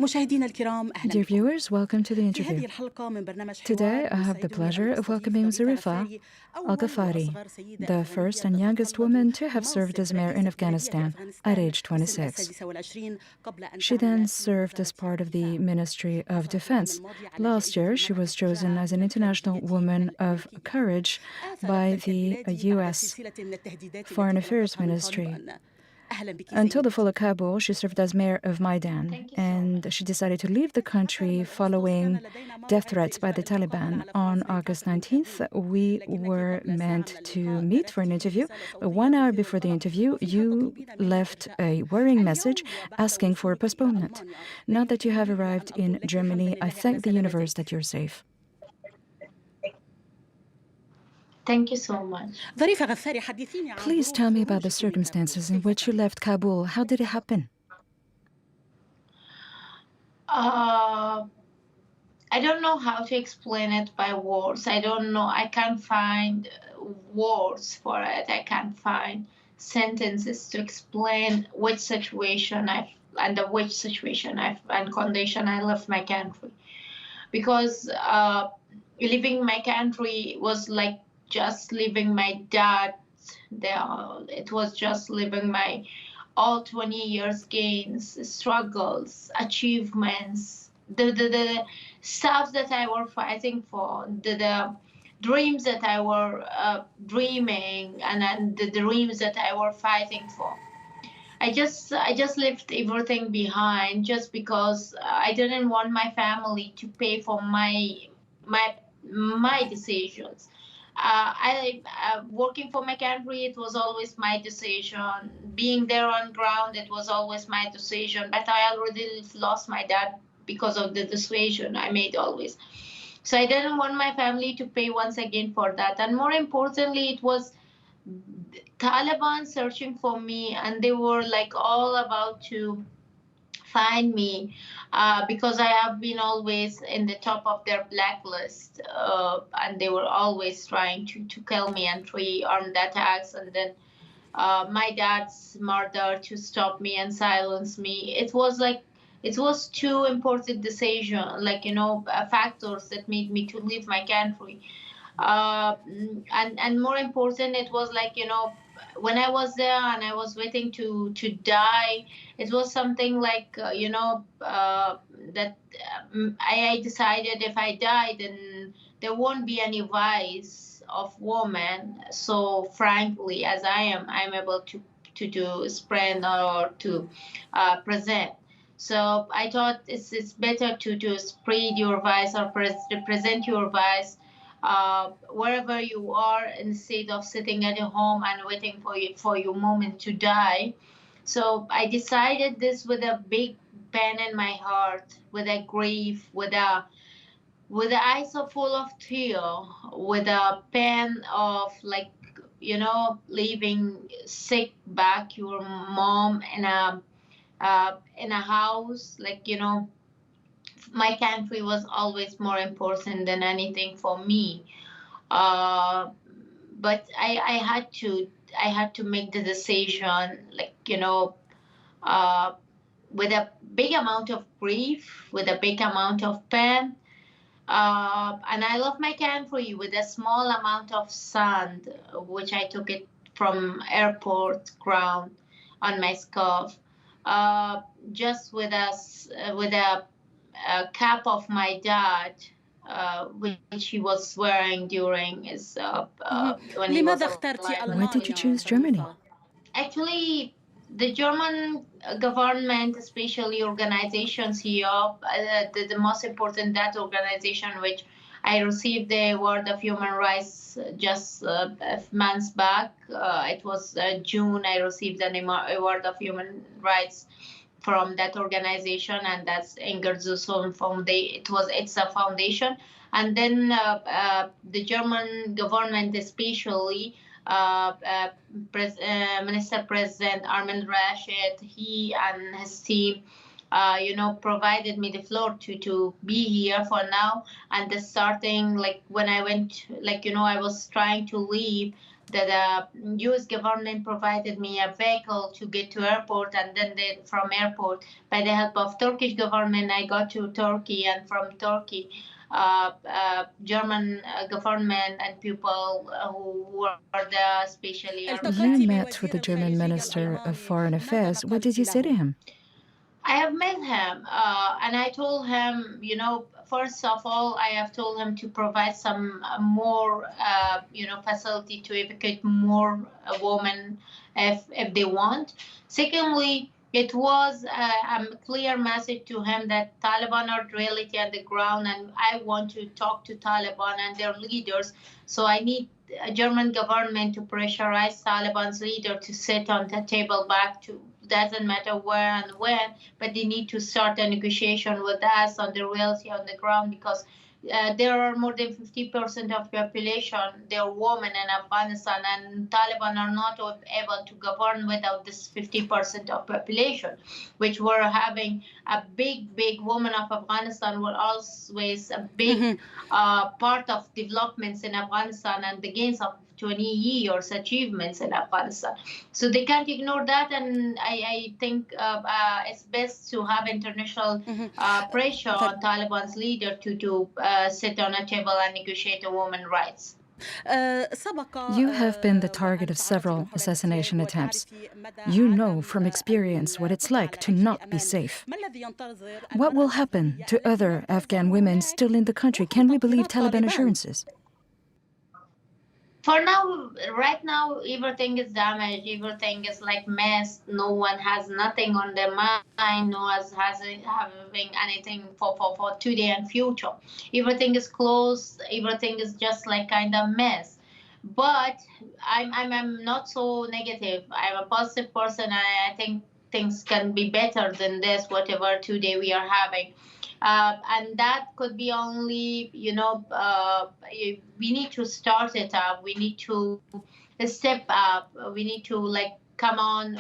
مشاهدينا الكرام أهلا Dear بكم. viewers, welcome to the في هذه interview. الحلقة من برنامج Today, حوار I have the يسعدني أن pleasure of أستضيف welcoming ظريفة Zarifa غفاري أول Ghafari, وأصغر سيدة the أفغانية first and youngest تتطلب woman to have served منصب as mayor in رئيس البلدية في Afghanistan at أفغانستان age السن 26. 26 قبل أن She تعمل then في served as وزارة part of the الدفاع. Ministry of حصلت العام Defense. الماضي على Last جائزة year, she الملك was chosen شجاع as من an International الخارجية Woman of الأمريكية. Courage آثرت by تلك the البلاد بعد U.S. سلسلة من التهديدات التي Foreign Affairs تلقتها من Ministry. طالبان. أهلا بك Until the fall سيدتي. of Kabul, she served as mayor of Maidan, Thank you so and much. she decided to leave the حتى country من أغسطس كان following لدينا death موعد threats by لإجراء the المقابلة Taliban. على On فرنسا August كافا من 19th, كابول. we لكنك were قبل الساعة من meant to اللقاء meet for an تركت interview, رسالة but صوتية 1 hour تثير before the القلق interview, وفيها you تطلبين منا left إنشاء a worrying message اليوم وبعد asking for وصولك إلى postponement. ألمانيا. لا Now that you have يمكنني إلا أن arrived in أقول لك الحمد Germany, I لله على thank the universe سلامتك. that you're safe. Thank you so much. ظريفة غفاري حدثيني عن Please ظروف tell me about the خروجك من كابول. circumstances in كيف which you كانت؟ left Kabul. How did it happen? I don't know how to explain it by words. I don't know. I can't find words for it. I can't find sentences to explain which situation under which situation and condition I left my country. Because leaving my country was like just leaving my dad there. It was just leaving my all 20 years gains, struggles, achievements, the stuff that I were fighting for, the dreams that I were dreaming, and the dreams that I were fighting for. I just left everything behind just because I didn't want my family to pay for my decisions. Working for my country, it was always my decision. Being there on ground, it was always my decision. But I already lost my dad because of the decision I made always. So I didn't want my family to pay once again for that. And more importantly, it was Taliban searching for me, and they were like all about to find me because I have been always in the top of their blacklist, and they were always trying to kill me and three armed attacks, and then my dad's murder to stop me and silence me. It was two important decisions, factors that made me to leave my country. And more important, it was when I was there and I was waiting to die, it was something that I decided if I die, then there won't be any vice of woman. So frankly, as I'm able to do spread or to present. So I thought it's better to spread your voice or represent your voice wherever you are instead of sitting at home and waiting for your moment to die. So I decided this with a big pain in my heart, with a grief, with the eyes are full of tear, with a pain of leaving sick back your mom in a house, my country was always more important than anything for me. uh, but I had to make the decision, uh, with a big amount of grief, with a big amount of pain. And I love my country with a small amount of sand, which I took it from airport ground on my scarf, uh, just with a cap of my dad, which he was wearing during his when he was لماذا اخترت alive. Why did you ألمانيا choose Germany? ظريفة؟ Actually, the German government, especially organizations here, the most important that organization which I received the award of human rights just months back. It was June. I received an award of human rights from that organization, and that's Engerzuson Foundation. It's a foundation, and then the German government, especially Minister President Armin Rashid, he and his team, provided me the floor to be here for now. And the starting, when I went, I was trying to leave. the U.S. government provided me a vehicle to get to airport, and then from airport, by the help of Turkish government, I got to Turkey, and from Turkey, German government and people who were there, especially You التقيتِ met with the بوزير German الخارجية Minister of الألماني، Foreign ماذا Affairs. What did قلتِ you say to له؟ him? I have met him, and I told him, first of all, I have told him to provide some more, facility to evacuate more women if they want. Secondly, it was a clear message to him that Taliban are reality on the ground, and I want to talk to Taliban and their leaders. So I need a German government to pressurize Taliban's leader to sit on the table back to doesn't matter where and when, but they need to start a negotiation with us on the reality on the ground, because there are more than 50% of population, they're women in Afghanistan, and Taliban are not able to govern without this 50% of population, which were having a big women of Afghanistan were always a big part of developments in Afghanistan and the gains of 20 years achievements in Afghanistan. So they can't ignore that, and I think it's best to have international pressure طيب. on Taliban's leader to sit on a table and negotiate the women's rights. You have been the target of several assassination attempts. You know from experience what it's like to not be safe. What will happen to other Afghan women still in the country? Can we believe Taliban assurances? For now, right now, everything is damaged. Everything is like mess. No one has nothing on their mind. No one has having anything for today and future. Everything is closed. Everything is just like kind of mess. But I'm not so negative. I'm a positive person, and I think things can be better than this. Whatever today we are having. And that could be only, we need to start it up. We need to step up. We need to like come over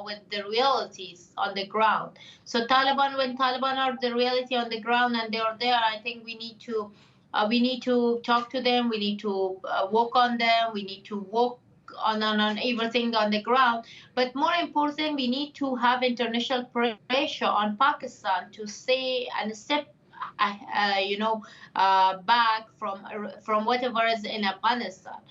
with the realities on the ground. So when Taliban are the reality on the ground and they are there, I think we need to talk to them. We need to work on them. We need to work on everything on the ground. But more important, we need to have international pressure on Pakistan to stay and step, back from whatever is in Afghanistan.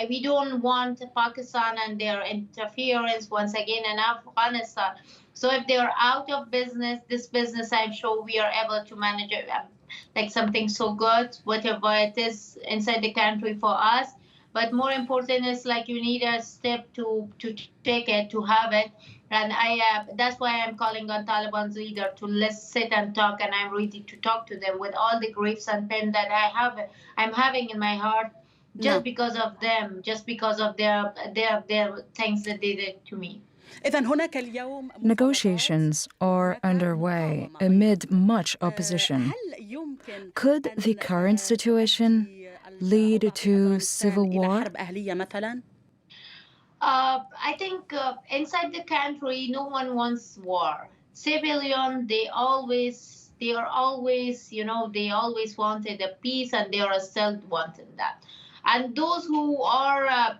We don't want Pakistan and their interference once again in Afghanistan. So if they are out of business, this business, I'm sure we are able to manage it like something so good, whatever it is inside the country for us. But more important is like you need a step to take it, to have it. And that's why I'm calling on Taliban's leader to let's sit and talk, and I'm ready to talk to them with all the griefs and pain that I'm having in my heart, just because of them, just because of their things that they did to me. Negotiations are underway amid much opposition. Could the current situation lead to civil war? I think inside the country, no one wants war. Civilian, they always, they always wanted a peace, and they are still wanting that. And those who are,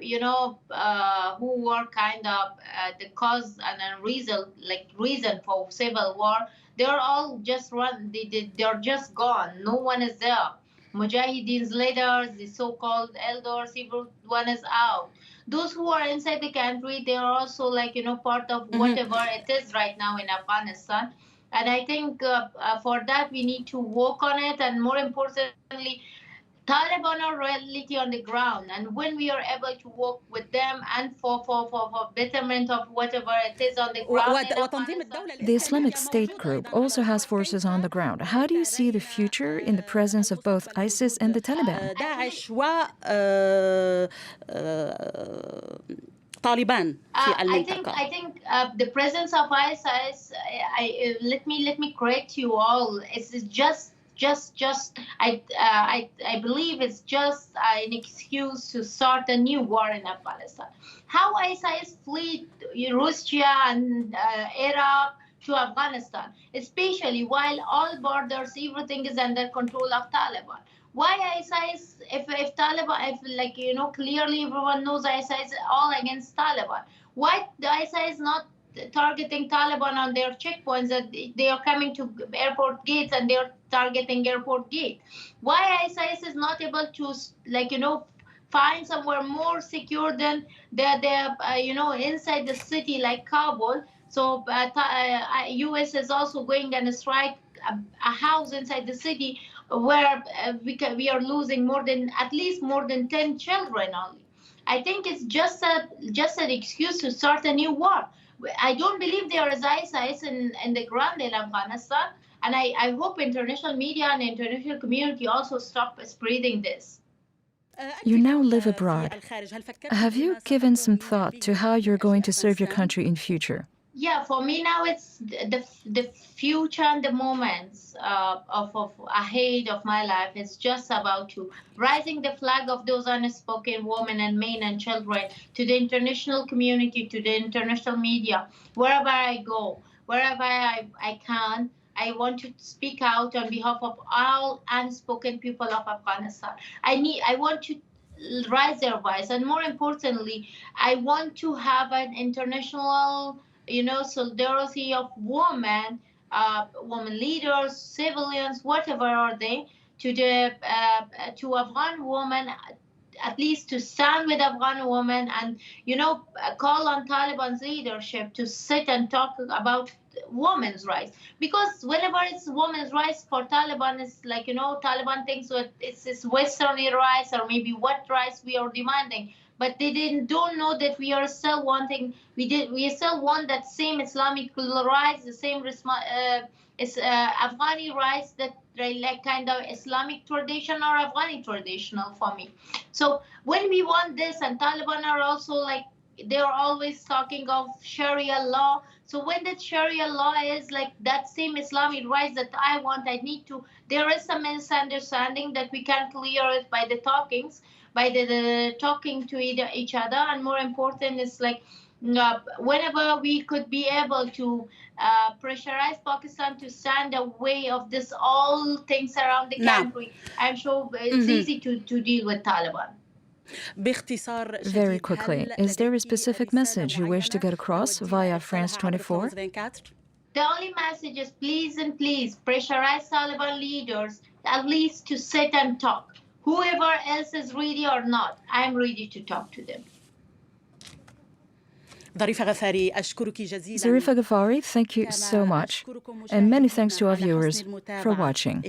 who were kind of the cause and a reason for civil war, they are all just run. They're just gone. No one is there. Mujahideen's leaders, the so-called elders, everyone is out. Those who are inside the country, they are also part of whatever it is right now in Afghanistan. And I think for that we need to work on it, and more importantly, Taliban are reality on the ground, and when we are able to work with them and for betterment of whatever it is on the ground in Afghanistan. The Islamic State group also has forces on the ground. How do you see the future in the presence of both ISIS and the Taliban? طالبان في المنطقة. I think the presence of ISIS. Let me correct you all. It's just I believe it's just an excuse to start a new war in Afghanistan. How ISIS fled Russia and Iraq to Afghanistan, especially while all borders, everything is under control of Taliban. Why ISIS, if Taliban, if like, clearly everyone knows ISIS is all against Taliban. Why the ISIS is not targeting Taliban on their checkpoints, that they are coming to airport gates and they're targeting airport gate? Why ISIS is not able to, like, find somewhere more secure than inside the city like Kabul? So US is also going and strike a house inside the city where we are losing at least more than 10 children only. I think it's just an excuse to start a new war. I don't believe there is ISIS in the ground in Afghanistan, and I hope international media and international community also stop spreading this. You now live abroad. Have you given some thought to how you're going to serve your country in future? Yeah, for me now it's the future and the moments of ahead of my life. It's just about to raising the flag of those unspoken women and men and children to the international community, to the international media, wherever I go, wherever I can. I want to speak out on behalf of all unspoken people of Afghanistan. I want to raise their voice, and more importantly, I want to have an international solidarity of women, women leaders, civilians, whatever are they, to Afghan women, at least to stand with Afghan women and call on Taliban's leadership to sit and talk about women's rights. Because whenever it's women's rights for Taliban, it's like Taliban thinks that it's Western rights or maybe what rights we are demanding. But they don't know that we are still wanting. We still want that same Islamic rights, the same Afghani rights, that like kind of Islamic tradition or Afghani traditional for me. So when we want this, and Taliban are also like, they're always talking of Sharia law. So when that Sharia law is like that same Islamic rights that I want, there is some misunderstanding that we can clear it by the talkings, by the talking to each other. And more important is like, whenever we could be able to pressurize Pakistan to stand away of this all things around the country, I'm sure it's easy to deal with Taliban. Very quickly, is there a specific message you wish to get across via France 24? The only message is please and please pressurize Taliban leaders at least to sit and talk. Whoever else is ready or not, I'm ready to talk to them. Zarifa Ghafari, thank you so much. And many thanks to our viewers for watching.